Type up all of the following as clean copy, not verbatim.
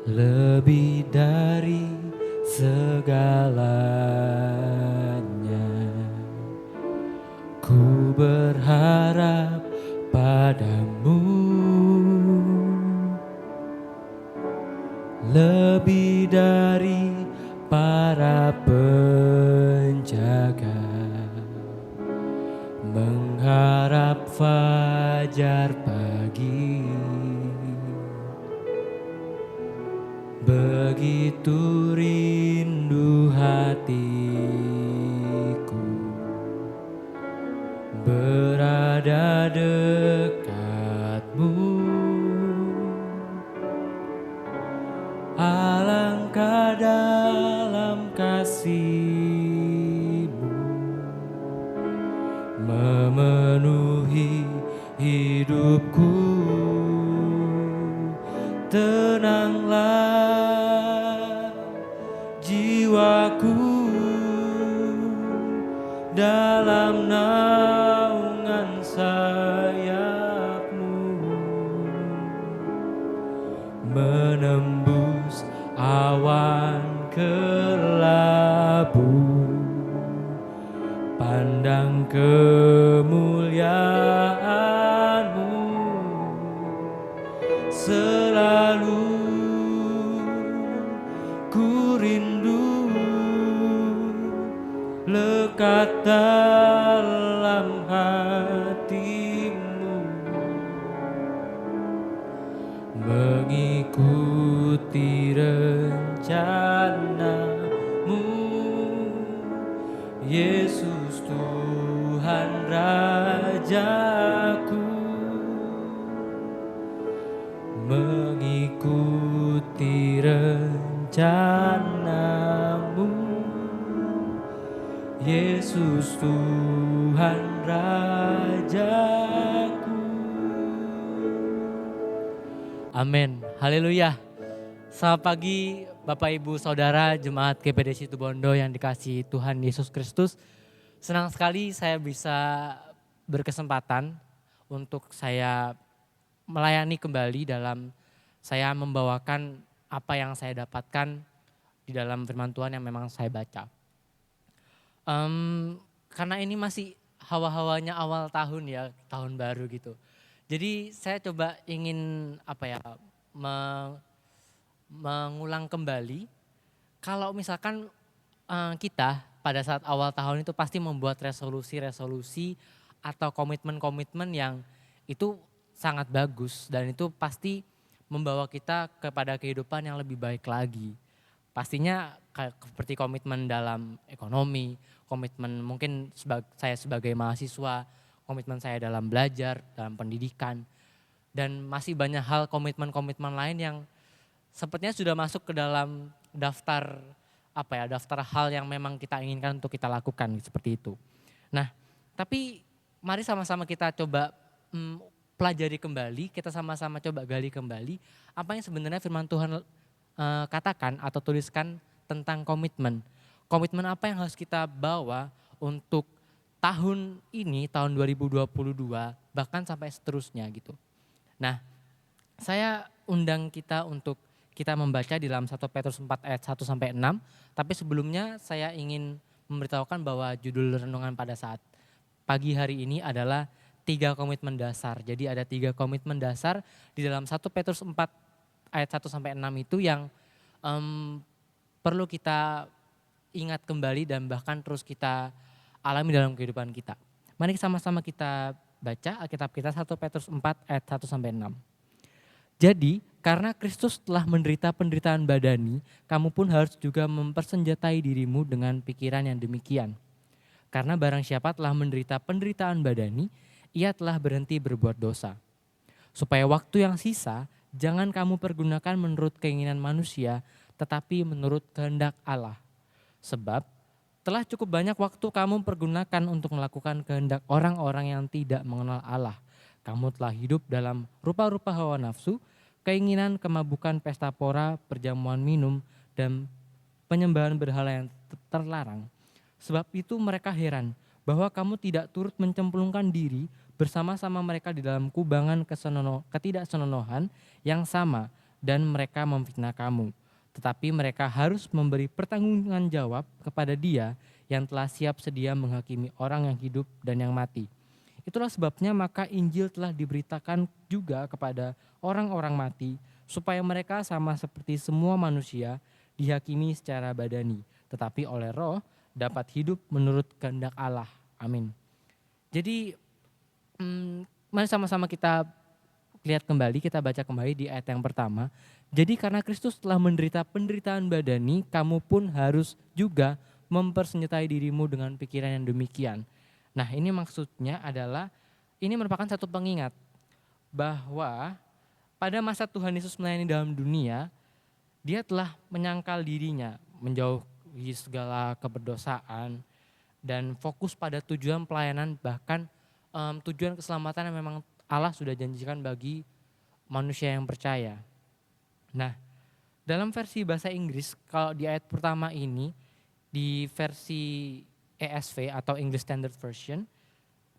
lebih dari segalanya. Ku berharap padamu, lebih dari para penjaga, mengharap fajar pagi. Begitu rindu hatiku berada dekatmu. Alangkah dalam kasih-Mu memenuhi hidupku. Tenanglah jiwaku dalam naungan sayap-Mu, menembus awan kelabu, pandang kemuliaan-Mu. Selalu ku rindu lekat dalam hati-Mu, mengikuti rencana-Mu. Yesus Tuhan Rajaku, mengikuti rencana-Mu. Yesus Tuhan Rajaku. Amin. Haleluya. Selamat pagi Bapak Ibu Saudara Jemaat GPD Situbondo yang dikasihi Tuhan Yesus Kristus. Senang sekali saya bisa berkesempatan untuk saya melayani kembali dalam saya membawakan apa yang saya dapatkan di dalam firman Tuhan yang memang saya baca. Karena ini masih hawa-hawanya awal tahun ya, tahun baru gitu. Jadi saya coba ingin mengulang kembali. Kalau misalkan kita pada saat awal tahun itu pasti membuat resolusi-resolusi atau komitmen-komitmen yang itu sangat bagus dan itu pasti membawa kita kepada kehidupan yang lebih baik lagi. Pastinya seperti komitmen dalam ekonomi, komitmen mungkin saya sebagai mahasiswa, komitmen saya dalam belajar, dalam pendidikan, dan masih banyak hal komitmen-komitmen lain yang sepertinya sudah masuk ke dalam daftar daftar hal yang memang kita inginkan untuk kita lakukan seperti itu. Nah, tapi mari sama-sama kita coba pelajari kembali, kita sama-sama coba gali kembali apa yang sebenarnya firman Tuhan katakan atau tuliskan tentang komitmen. Komitmen apa yang harus kita bawa untuk tahun ini, tahun 2022, bahkan sampai seterusnya gitu. Nah, saya undang kita untuk kita membaca di dalam 1 Petrus 4 ayat 1 sampai 6, tapi sebelumnya saya ingin memberitahukan bahwa judul renungan pada saat pagi hari ini adalah 3 komitmen dasar. Jadi ada 3 komitmen dasar di dalam 1 Petrus 4 ayat 1 sampai 6 itu yang perlu kita ingat kembali dan bahkan terus kita alami dalam kehidupan kita. Mari sama-sama kita baca Alkitab kita 1 Petrus 4 ayat 1 sampai 6. Jadi karena Kristus telah menderita penderitaan badani, kamu pun harus juga mempersenjatai dirimu dengan pikiran yang demikian. Karena barang siapa telah menderita penderitaan badani, ia telah berhenti berbuat dosa. Supaya waktu yang sisa, jangan kamu pergunakan menurut keinginan manusia, tetapi menurut kehendak Allah. Sebab telah cukup banyak waktu kamu pergunakan untuk melakukan kehendak orang-orang yang tidak mengenal Allah. Kamu telah hidup dalam rupa-rupa hawa nafsu, keinginan, kemabukan, pesta pora, perjamuan minum, dan penyembahan berhala yang terlarang. Sebab itu mereka heran bahwa kamu tidak turut mencemplungkan diri bersama-sama mereka di dalam kubangan ketidaksenonohan yang sama, dan mereka memfitnah kamu. Tetapi mereka harus memberi pertanggungjawaban jawab kepada Dia yang telah siap sedia menghakimi orang yang hidup dan yang mati. Itulah sebabnya maka Injil telah diberitakan juga kepada orang-orang mati, supaya mereka sama seperti semua manusia dihakimi secara badani, tetapi oleh Roh dapat hidup menurut kehendak Allah. Amin. Jadi mari sama-sama kita lihat kembali, kita baca kembali di ayat yang pertama. Jadi karena Kristus telah menderita penderitaan badani, kamu pun harus juga mempersenjatai dirimu dengan pikiran yang demikian. Nah, ini maksudnya adalah ini merupakan satu pengingat bahwa pada masa Tuhan Yesus melayani dalam dunia, Dia telah menyangkal dirinya, menjauhi segala keberdosaan dan fokus pada tujuan pelayanan, bahkan tujuan keselamatan yang memang Allah sudah janjikan bagi manusia yang percaya. Nah, dalam versi bahasa Inggris, kalau di ayat pertama ini, di versi ESV atau English Standard Version,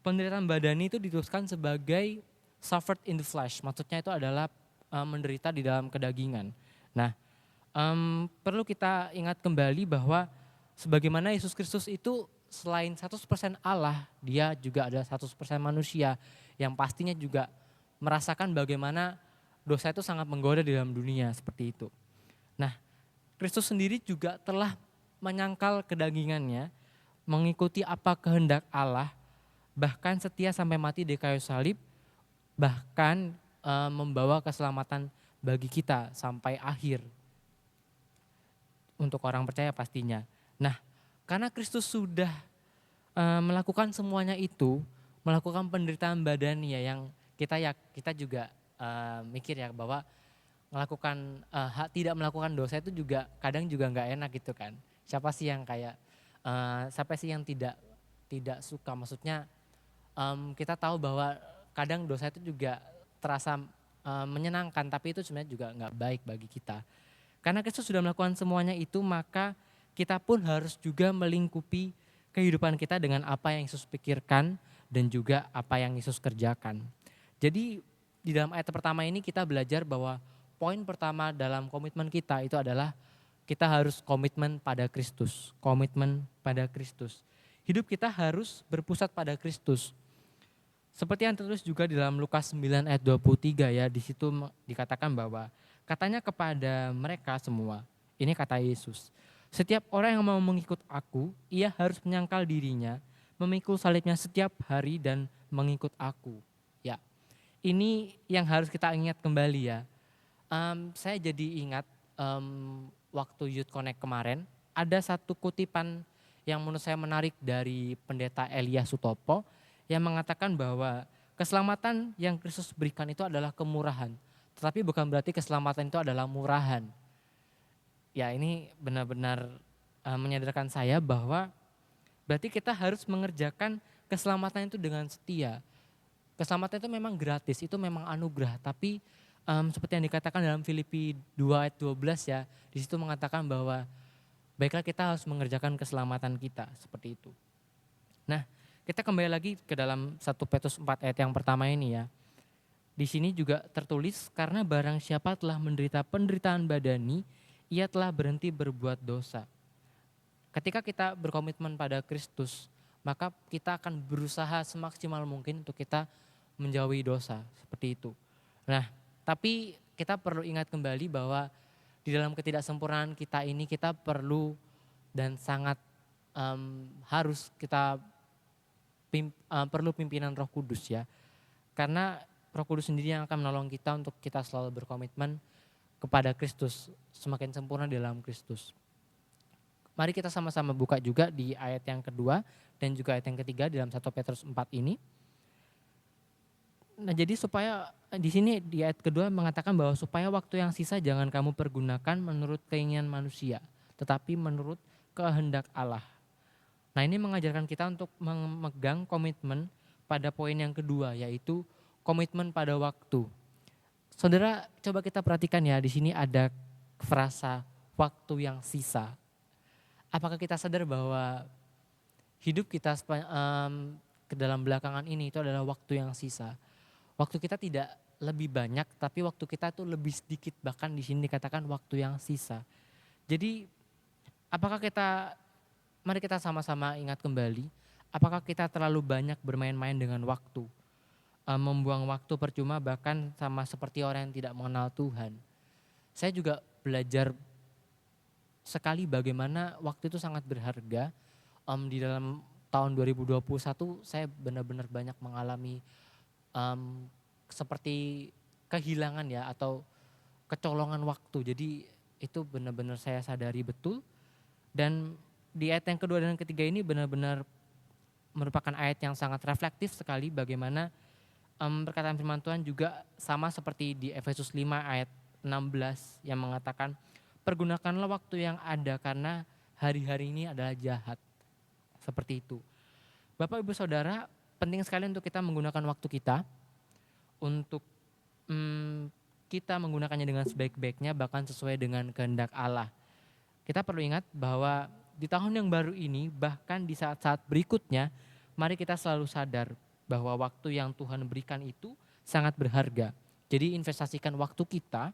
penderitaan badani itu dituliskan sebagai suffered in the flesh. Maksudnya itu adalah menderita di dalam kedagingan. Nah, perlu kita ingat kembali bahwa sebagaimana Yesus Kristus itu selain 100% Allah, Dia juga adalah 100% manusia yang pastinya juga merasakan bagaimana dosa itu sangat menggoda di dalam dunia seperti itu. Nah, Kristus sendiri juga telah menyangkal kedagingannya, mengikuti apa kehendak Allah, bahkan setia sampai mati di kayu salib, bahkan membawa keselamatan bagi kita sampai akhir. Untuk orang percaya pastinya. Nah, karena Kristus sudah melakukan semuanya itu, melakukan penderitaan badani ya, yang kita juga mikir ya bahwa melakukan tidak melakukan dosa itu juga kadang juga nggak enak gitu kan. Siapa sih yang kayak siapa sih yang tidak suka? Maksudnya kita tahu bahwa kadang dosa itu juga terasa menyenangkan, tapi itu sebenarnya juga nggak baik bagi kita. Karena Kristus sudah melakukan semuanya itu, maka kita pun harus juga melingkupi kehidupan kita dengan apa yang Yesus pikirkan dan juga apa yang Yesus kerjakan. Jadi di dalam ayat pertama ini kita belajar bahwa poin pertama dalam komitmen kita itu adalah kita harus komitmen pada Kristus. Komitmen pada Kristus. Hidup kita harus berpusat pada Kristus. Seperti yang tertulis juga di dalam Lukas 9 ayat 23 ya, di situ dikatakan bahwa katanya kepada mereka semua, ini kata Yesus, setiap orang yang mau mengikut aku, ia harus menyangkal dirinya, memikul salibnya setiap hari dan mengikut aku. Ya, ini yang harus kita ingat kembali ya. Saya jadi ingat waktu Youth Connect kemarin, ada satu kutipan yang menurut saya menarik dari pendeta Elia Sutopo, yang mengatakan bahwa keselamatan yang Kristus berikan itu adalah kemurahan. Tetapi bukan berarti keselamatan itu adalah murahan. Ya, ini benar-benar menyadarkan saya bahwa berarti kita harus mengerjakan keselamatan itu dengan setia. Keselamatan itu memang gratis, itu memang anugerah. Tapi seperti yang dikatakan dalam Filipi 2 ayat 12 ya, di situ mengatakan bahwa baiklah kita harus mengerjakan keselamatan kita, seperti itu. Nah, kita kembali lagi ke dalam 1 Petrus 4 ayat yang pertama ini ya. Di sini juga tertulis, karena barang siapa telah menderita penderitaan badani, ia telah berhenti berbuat dosa. Ketika kita berkomitmen pada Kristus, maka kita akan berusaha semaksimal mungkin untuk kita menjauhi dosa, seperti itu. Nah, tapi kita perlu ingat kembali bahwa di dalam ketidaksempurnaan kita ini, kita perlu dan sangat harus kita perlu pimpinan Roh Kudus ya. Karena Roh Kudus sendiri yang akan menolong kita untuk kita selalu berkomitmen kepada Kristus, semakin sempurna di dalam Kristus. Mari kita sama-sama buka juga di ayat yang kedua dan juga ayat yang ketiga di dalam 1 Petrus 4 ini. Nah, jadi supaya di sini di ayat kedua mengatakan bahwa supaya waktu yang sisa jangan kamu pergunakan menurut keinginan manusia, tetapi menurut kehendak Allah. Nah, ini mengajarkan kita untuk memegang komitmen pada poin yang kedua, yaitu komitmen pada waktu. Saudara, coba kita perhatikan ya, di sini ada frasa waktu yang sisa. Apakah kita sadar bahwa hidup kita ke dalam belakangan ini itu adalah waktu yang sisa. Waktu kita tidak lebih banyak, tapi waktu kita tuh lebih sedikit, bahkan di sini dikatakan waktu yang sisa. Jadi apakah kita, mari kita sama-sama ingat kembali, apakah kita terlalu banyak bermain-main dengan waktu, membuang waktu percuma bahkan sama seperti orang yang tidak mengenal Tuhan. Saya juga belajar sekali bagaimana waktu itu sangat berharga. Di dalam tahun 2021 saya benar-benar banyak mengalami seperti kehilangan ya atau kecolongan waktu. Jadi itu benar-benar saya sadari betul. Dan di ayat yang kedua dan ketiga ini benar-benar merupakan ayat yang sangat reflektif sekali bagaimana perkataan firman Tuhan juga sama seperti di Efesus 5 ayat 16 yang mengatakan pergunakanlah waktu yang ada karena hari-hari ini adalah jahat. Seperti itu. Bapak Ibu Saudara, penting sekali untuk kita menggunakan waktu kita untuk kita menggunakannya dengan sebaik-baiknya bahkan sesuai dengan kehendak Allah. Kita perlu ingat bahwa di tahun yang baru ini bahkan di saat-saat berikutnya mari kita selalu sadar bahwa waktu yang Tuhan berikan itu sangat berharga. Jadi investasikan waktu kita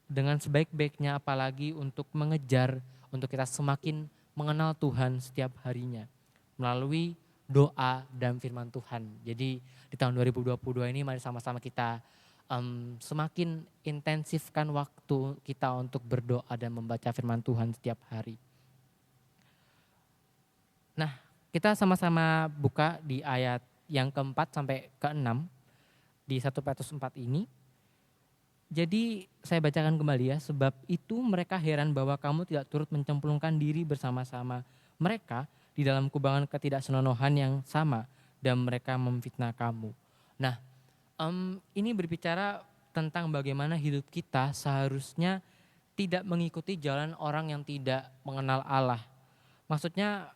dengan sebaik-baiknya apalagi untuk mengejar, untuk kita semakin mengenal Tuhan setiap harinya melalui doa dan firman Tuhan. Jadi di tahun 2022 ini mari sama-sama kita semakin intensifkan waktu kita untuk berdoa dan membaca firman Tuhan setiap hari. Nah, kita sama-sama buka di ayat yang keempat sampai keenam di 1 Petrus 4 ini. Jadi saya bacakan kembali ya, sebab itu mereka heran bahwa kamu tidak turut mencemplungkan diri bersama-sama mereka di dalam kubangan ketidaksenonohan yang sama dan mereka memfitnah kamu. Nah, ini berbicara tentang bagaimana hidup kita seharusnya tidak mengikuti jalan orang yang tidak mengenal Allah. Maksudnya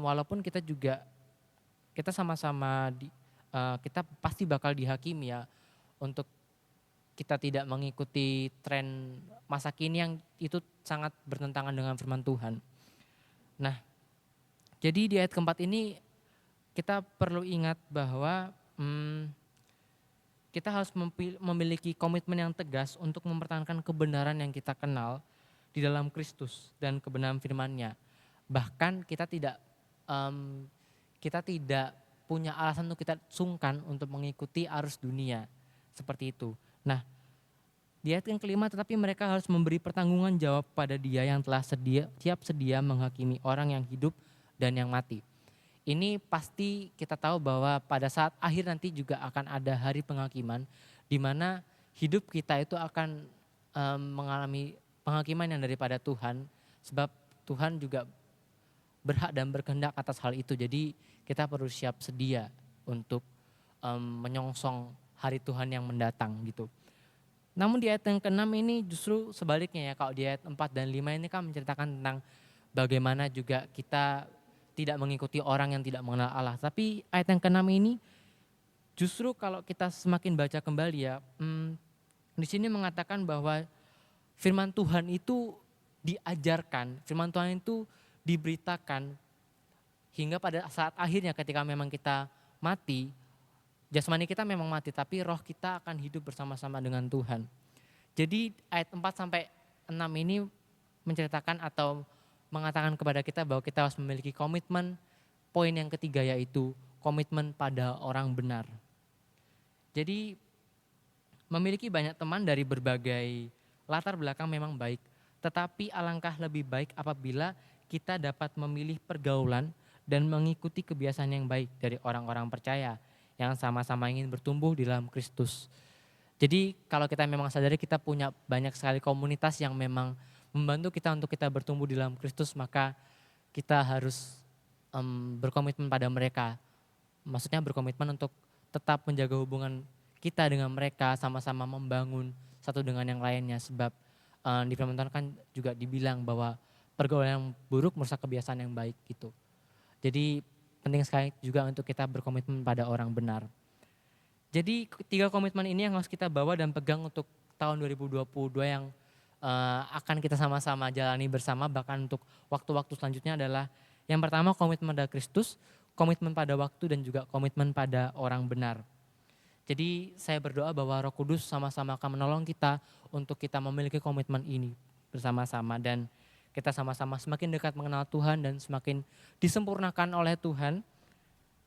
walaupun kita juga, kita sama-sama, kita pasti bakal dihakimi ya untuk kita tidak mengikuti tren masa kini yang itu sangat bertentangan dengan firman Tuhan. Nah, jadi di ayat keempat ini kita perlu ingat bahwa kita harus memiliki komitmen yang tegas untuk mempertahankan kebenaran yang kita kenal di dalam Kristus dan kebenaran firman-Nya. Bahkan kita tidak punya alasan untuk kita sungkan untuk mengikuti arus dunia seperti itu. Nah, di ayat yang kelima, tetapi mereka harus memberi pertanggungan jawab pada Dia yang telah siap sedia menghakimi orang yang hidup dan yang mati. Ini pasti kita tahu bahwa pada saat akhir nanti juga akan ada hari penghakiman di mana hidup kita itu akan mengalami penghakiman yang daripada Tuhan, sebab Tuhan juga berhak dan berkehendak atas hal itu. Jadi kita perlu siap sedia untuk menyongsong hari Tuhan yang mendatang gitu. Namun di ayat yang ke-6 ini justru sebaliknya ya, kalau di ayat 4 dan 5 ini kan menceritakan tentang bagaimana juga kita tidak mengikuti orang yang tidak mengenal Allah. Tapi ayat yang ke-6 ini justru kalau kita semakin baca kembali ya, di sini mengatakan bahwa firman Tuhan itu diajarkan, firman Tuhan itu diberitakan hingga pada saat akhirnya ketika memang kita mati, jasmani kita memang mati tapi roh kita akan hidup bersama-sama dengan Tuhan. Jadi ayat 4 sampai 6 ini menceritakan atau mengatakan kepada kita bahwa kita harus memiliki komitmen. Poin yang ketiga yaitu komitmen pada orang benar. Jadi memiliki banyak teman dari berbagai latar belakang memang baik, tetapi alangkah lebih baik apabila kita dapat memilih pergaulan dan mengikuti kebiasaan yang baik dari orang-orang percaya yang sama-sama ingin bertumbuh di dalam Kristus. Jadi kalau kita memang sadari kita punya banyak sekali komunitas yang memang membantu kita untuk kita bertumbuh di dalam Kristus, maka kita harus berkomitmen pada mereka. Maksudnya berkomitmen untuk tetap menjaga hubungan kita dengan mereka, sama-sama membangun satu dengan yang lainnya. Sebab di firman Tuhan kan juga dibilang bahwa pergaulan yang buruk merusak kebiasaan yang baik gitu. Jadi penting sekali juga untuk kita berkomitmen pada orang benar. Jadi 3 komitmen ini yang harus kita bawa dan pegang untuk tahun 2022 yang akan kita sama-sama jalani bersama, bahkan untuk waktu-waktu selanjutnya adalah yang pertama komitmen pada Kristus, komitmen pada waktu dan juga komitmen pada orang benar. Jadi saya berdoa bahwa Roh Kudus sama-sama akan menolong kita untuk kita memiliki komitmen ini bersama-sama. Dan kita sama-sama semakin dekat mengenal Tuhan dan semakin disempurnakan oleh Tuhan.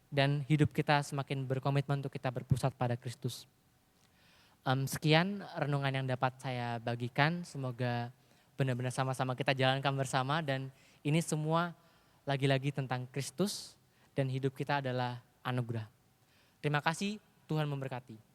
Dan hidup kita semakin berkomitmen untuk kita berpusat pada Kristus. Sekian renungan yang dapat saya bagikan. Semoga benar-benar sama-sama kita jalankan bersama. Dan ini semua lagi-lagi tentang Kristus dan hidup kita adalah anugerah. Terima kasih, Tuhan memberkati.